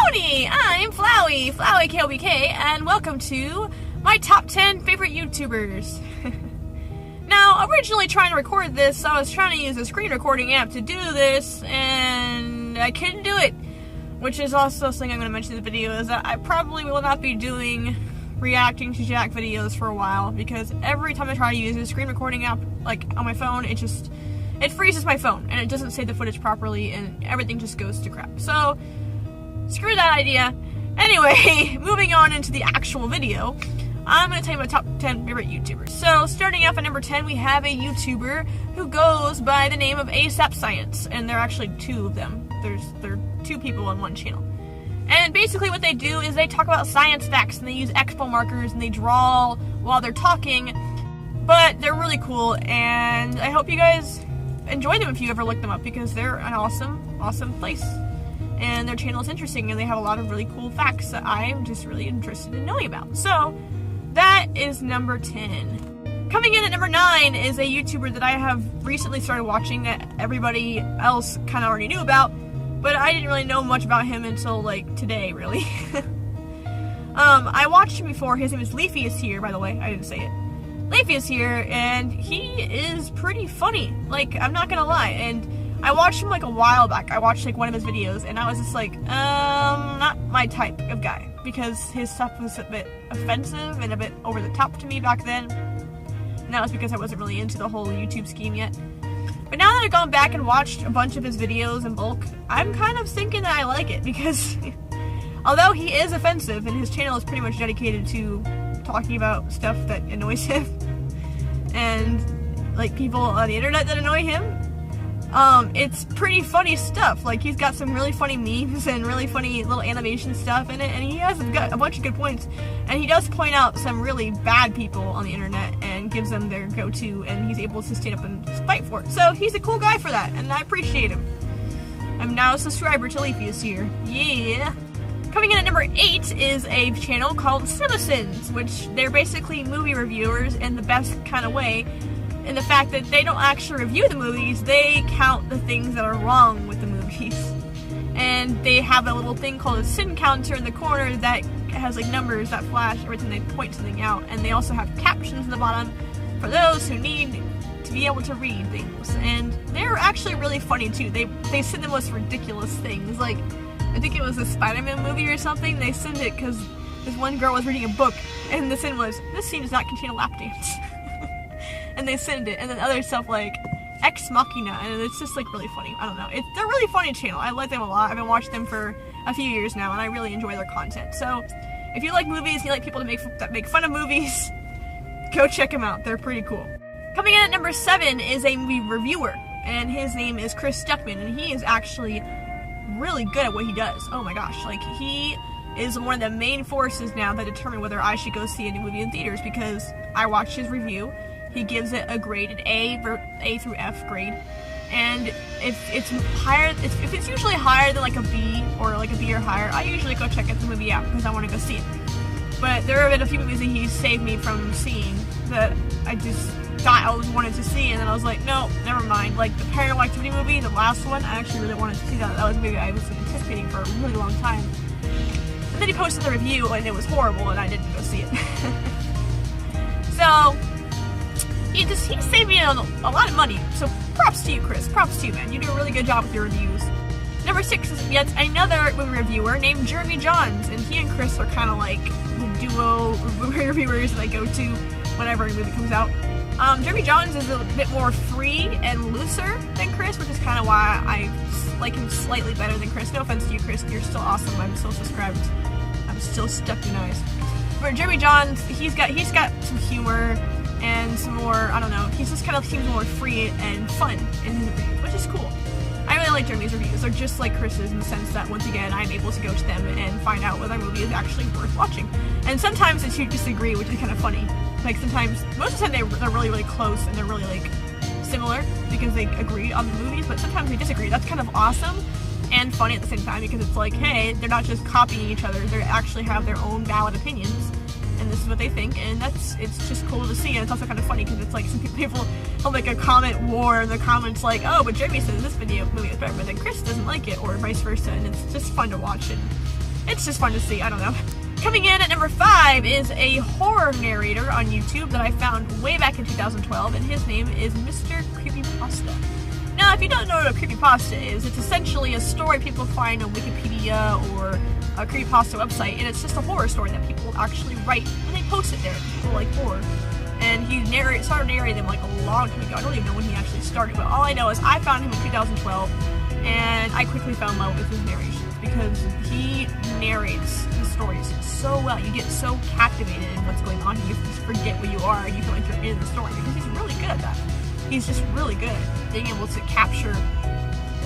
Howdy! I'm Flowey KLBK, and welcome to my top 10 favorite YouTubers. Now, originally trying to record this, I was trying to use a screen recording app to do this, and I couldn't do it. Which is also something I'm going to mention in the video, is that I probably will not be doing reacting to Jack videos for a while, because every time I try to use a screen recording app, like on my phone, it freezes my phone, and it doesn't save the footage properly, and everything just goes to crap. So, screw that idea. Anyway, moving on into the actual video, I'm going to tell you my top 10 favorite YouTubers. So, starting off at number 10, we have a YouTuber who goes by the name of jacksepticeye, and there are actually two of them. There are two people on one channel. And basically what they do is they talk about science facts, and they use expo markers, and they draw while they're talking, but they're really cool, and I hope you guys enjoy them if you ever look them up, because they're an awesome place. And their channel is interesting, and they have a lot of really cool facts that I'm just really interested in knowing about. So, that is number 10. Coming in at number 9 is a YouTuber that I have recently started watching that everybody else kind of already knew about, but I didn't really know much about him until, like, today, really. I watched him before. His name is Leafy is Here, by the way. I didn't say it. Leafy is Here, and he is pretty funny. Like, I'm not gonna lie. And I watched him, like, a while back. I watched, like, one of his videos, and I was just like, not my type of guy. Because his stuff was a bit offensive and a bit over the top to me back then. And that was because I wasn't really into the whole YouTube scheme yet. But now that I've gone back and watched a bunch of his videos in bulk, I'm kind of thinking that I like it, because although he is offensive, and his channel is pretty much dedicated to talking about stuff that annoys him, and, like, people on the internet that annoy him, it's pretty funny stuff. Like, he's got some really funny memes and really funny little animation stuff in it, and he has got a bunch of good points, and he does point out some really bad people on the internet and gives them their go-to, and he's able to stand up and fight for it. So, he's a cool guy for that, and I appreciate him. I'm now a subscriber to Leafy is Here. Yeah! Coming in at number 8 is a channel called Citizens, which they're basically movie reviewers in the best kind of way, in the fact that they don't actually review the movies, they count the things that are wrong with the movies. And they have a little thing called a sin counter in the corner that has, like, numbers that flash every time they point something out, and they also have captions in the bottom for those who need to be able to read things. And they're actually really funny too. They send the most ridiculous things, like, I think it was a Spider-Man movie or something. They send it because this one girl was reading a book, and the sin was, this scene does not contain a lap dance. And they send it, and then other stuff like Ex Machina, and it's just, like, really funny. I don't know. They're a really funny channel. I like them a lot. I've been watching them for a few years now, and I really enjoy their content. So, if you like movies, and you like people that make fun of movies, go check them out. They're pretty cool. Coming in at number 7 is a movie reviewer, and his name is Stuckmann, and he is actually really good at what he does. Oh my gosh, like, he is one of the main forces now that determine whether I should go see a new movie in theaters, because I watched his review. He gives it a grade, an A through F grade, and if it's usually higher than, like, a B or like a B or higher, I usually go check the movie out because I want to go see it. But there have been a few movies that he saved me from seeing that I just thought I always wanted to see, and then I was like, no, never mind. Like the Paranormal Activity movie, the last one, I actually really wanted to see that. That was a movie I was anticipating for a really long time. And then he posted the review, and it was horrible, and I didn't go see it. So, he saved me a lot of money, so props to you, Chris. Props to you, man. You do a really good job with your reviews. Number 6 is yet another movie reviewer named Jeremy Johns, and he and Chris are kind of like the duo movie reviewers that I go to whenever a movie comes out. Jeremy Johns is a bit more free and looser than Chris, which is kind of why I like him slightly better than Chris. No offense to you, Chris. You're still awesome. I'm still subscribed. I'm still Stuckmann. But Jeremy Johns, he's got some humor and some more, I don't know, he just kind of seems more free and fun in his reviews, which is cool. I really like Jeremy's reviews. They're just like Chris's in the sense that, once again, I'm able to go to them and find out whether a movie is actually worth watching. And sometimes the two disagree, which is kind of funny. Like, sometimes, most of the time they're really, really close, and they're really, like, similar, because they agree on the movies, but sometimes they disagree. That's kind of awesome and funny at the same time, because it's like, hey, they're not just copying each other, they actually have their own valid opinions. And this is what they think, and it's just cool to see, and it's also kind of funny because it's like some people will make a comment war in the comments like, oh, but Jeremy says this movie is better, but then Chris doesn't like it, or vice versa, and it's just fun to watch, and it's just fun to see, I don't know. Coming in at number 5 is a horror narrator on YouTube that I found way back in 2012, and his name is Mr. Creepypasta. Now, if you don't know what a creepypasta is, it's essentially a story people find on Wikipedia or a creepypasta website, and it's just a horror story that people actually write, and they post it there. People like horror. And he started narrating them like a long time ago. I don't even know when he actually started, but all I know is I found him in 2012, and I quickly fell in love with his narrations, because he narrates his stories so well. You get so captivated in what's going on, you just forget where you are, and you feel like you're in the story, because he's really good at that. He's just really good at being able to capture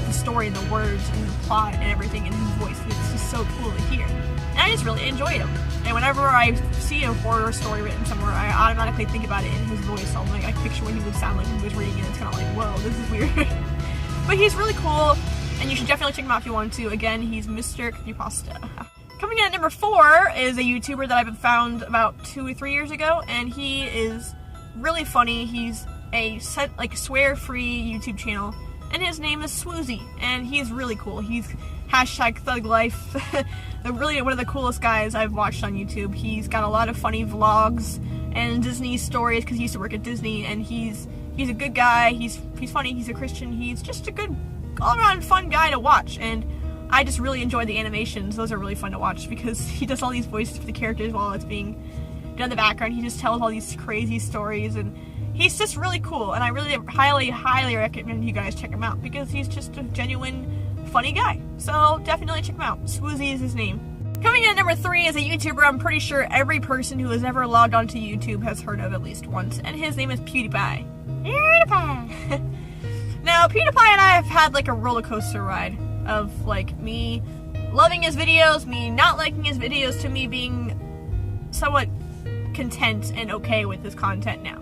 the story and the words and the plot and everything in his voice. It's just so cool to hear. And I just really enjoy him. And whenever I see a horror story written somewhere, I automatically think about it in his voice. So I'm like, I picture what he would sound like when he was reading it, and it's kind of like, whoa, this is weird. But he's really cool, and you should definitely check him out if you want to. Again, he's Mr. Creepypasta. Coming in at number 4 is a YouTuber that I've found about 2 or 3 years ago, and he is really funny. He's a swear-free YouTube channel, and his name is Swoozie, and he's really cool. He's #ThugLife, really one of the coolest guys I've watched on YouTube. He's got a lot of funny vlogs and Disney stories, because he used to work at Disney, and he's a good guy. He's funny. He's a Christian. He's just a good, all-around fun guy to watch, and I just really enjoy the animations. Those are really fun to watch, because he does all these voices for the characters while it's being done in the background. He just tells all these crazy stories, and he's just really cool, and I really highly recommend you guys check him out, because he's just a genuine funny guy. So definitely check him out. Swoozie is his name. Coming in at number 3 is a YouTuber I'm pretty sure every person who has ever logged onto YouTube has heard of at least once, and his name is Pewdiepie. PewDiePie! Now, PewDiePie and I have had like a roller coaster ride of like me loving his videos, me not liking his videos, to me being somewhat content and okay with his content now.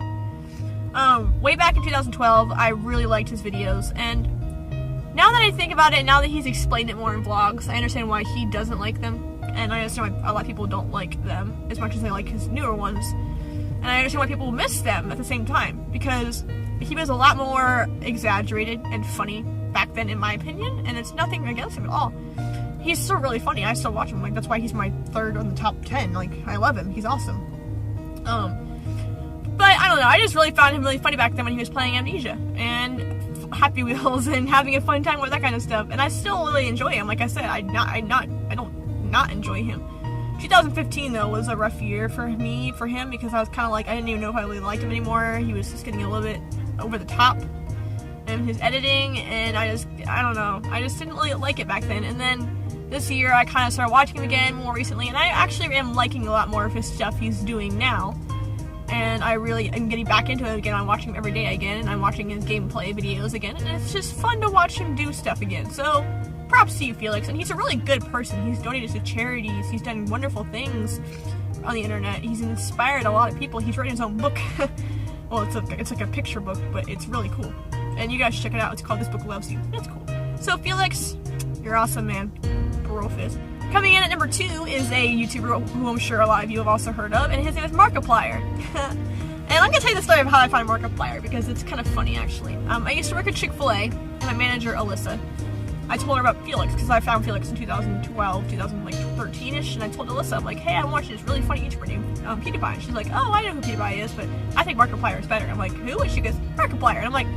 Way back in 2012, I really liked his videos, and now that I think about it, now that he's explained it more in vlogs, I understand why he doesn't like them, and I understand why a lot of people don't like them as much as they like his newer ones, and I understand why people miss them at the same time, because he was a lot more exaggerated and funny back then, in my opinion, and it's nothing against him at all. He's still really funny. I still watch him. Like, that's why he's my 3rd on the top 10. Like, I love him. He's awesome. But I don't know, I just really found him really funny back then when he was playing Amnesia and Happy Wheels and having a fun time with that kind of stuff, and I still really enjoy him. Like I said, I don't not enjoy him. 2015 though was a rough year for him, because I was kind of like, I didn't even know if I really liked him anymore. He was just getting a little bit over the top in his editing, and I don't know, I just didn't really like it back then. And then this year I kind of started watching him again more recently, and I actually am liking a lot more of his stuff he's doing now. And I really am getting back into it again. I'm watching him every day again, and I'm watching his gameplay videos again, and it's just fun to watch him do stuff again. So, props to you, Felix. And he's a really good person. He's donated to charities. He's done wonderful things on the internet. He's inspired a lot of people. He's written his own book. Well, it's like a picture book, but it's really cool. And you guys should check it out. It's called This Book Loves You. It's cool. So, Felix, you're awesome, man. Brofist. Coming in at number 2 is a YouTuber who I'm sure a lot of you have also heard of, and his name is Markiplier. And I'm gonna tell you the story of how I found Markiplier, because it's kind of funny, actually. I used to work at Chick-fil-A, and my manager, Alyssa, I told her about Felix, because I found Felix in 2012, 2013-ish, and I told Alyssa, I'm like, hey, I'm watching this really funny YouTuber named PewDiePie. And she's like, oh, I know who PewDiePie is, but I think Markiplier is better. I'm like, who? And she goes, Markiplier. And I'm like,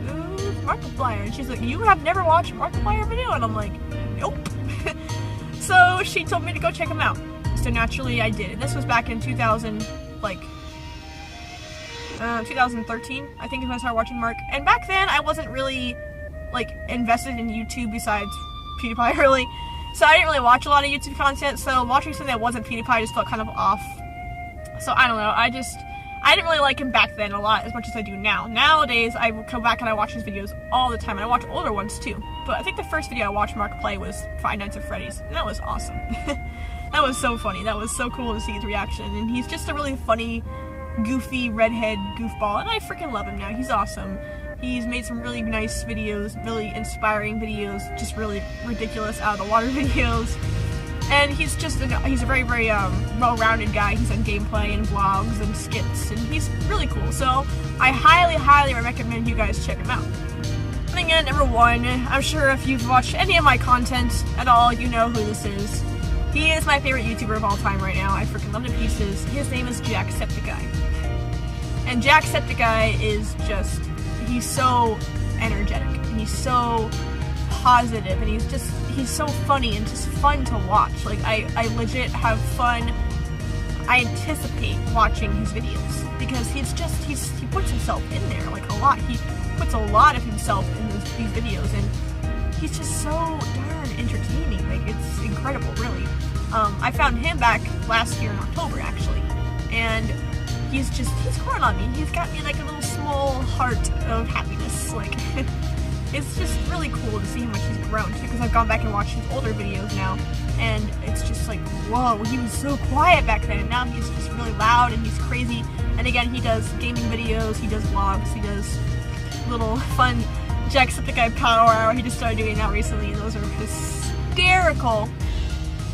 who's Markiplier? And she's like, you have never watched a Markiplier video? And I'm like, nope. So she told me to go check him out. So naturally I did. And this was back in 2013, I think, is when I started watching Mark. And back then I wasn't really like invested in YouTube besides PewDiePie really. So I didn't really watch a lot of YouTube content, so watching something that wasn't PewDiePie just felt kind of off. So I don't know, I didn't really like him back then a lot as much as I do now. Nowadays, I come back and I watch his videos all the time, and I watch older ones too. But I think the first video I watched Mark play was Five Nights at Freddy's, and that was awesome. That was so funny. That was so cool to see his reaction, and he's just a really funny, goofy, redhead goofball, and I freaking love him now. He's awesome. He's made some really nice videos, really inspiring videos, just really ridiculous out-of-the-water videos. And he's a very, very well-rounded guy. He's done gameplay and vlogs and skits, and he's really cool. So I highly, highly recommend you guys check him out. Coming in at number 1, I'm sure if you've watched any of my content at all, you know who this is. He is my favorite YouTuber of all time right now. I freaking love him to pieces. His name is Jacksepticeye. And Jacksepticeye is just, he's so energetic, and he's so positive, and he's so funny and just fun to watch. Like, I legit have fun. I anticipate watching his videos because he puts himself in there, like, a lot. He puts a lot of himself in these videos, and he's just so darn entertaining. Like, it's incredible, really. I found him back last year in October, actually, and he's grown on me. He's got me like a little small heart of happiness. Like, it's just really cool to see how much he's grown too, because I've gone back and watched his older videos now, and it's just like, whoa, he was so quiet back then, and now he's just really loud, and he's crazy. And again, he does gaming videos, he does vlogs, he does little fun Jacksepticeye Power Hour. He just started doing that recently, and those are hysterical.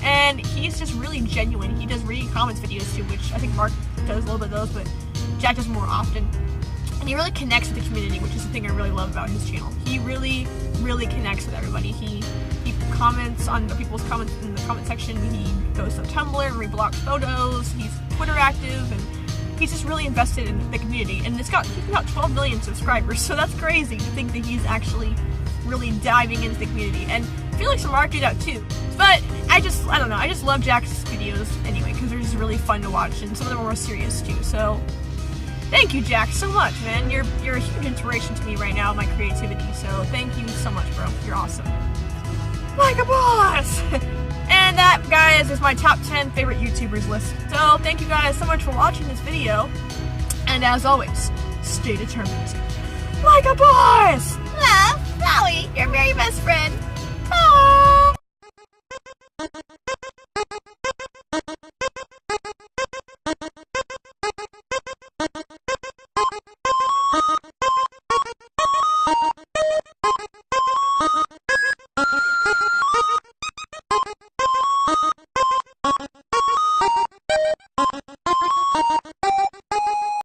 And he's just really genuine. He does reading comments videos too, which I think Mark does a little bit of those, but Jack does more often. And he really connects with the community, which is the thing I really love about his channel. He really, really connects with everybody. He comments on people's comments in the comment section. He goes to Tumblr and reblocks photos. He's Twitter active, and he's just really invested in the community. And he's got 12 million subscribers, so that's crazy to think that he's actually really diving into the community. And I feel like some Mark do that too. But I don't know, I just love Jack's videos anyway, because they're just really fun to watch, and some of them are more serious too. So thank you, Jack, so much, man. You're a huge inspiration to me right now, my creativity. So thank you so much, bro. You're awesome. Like a boss! And that, guys, is my top 10 favorite YouTubers list. So thank you guys so much for watching this video. And as always, stay determined. Like a boss! Love, Chloe, your very best friend.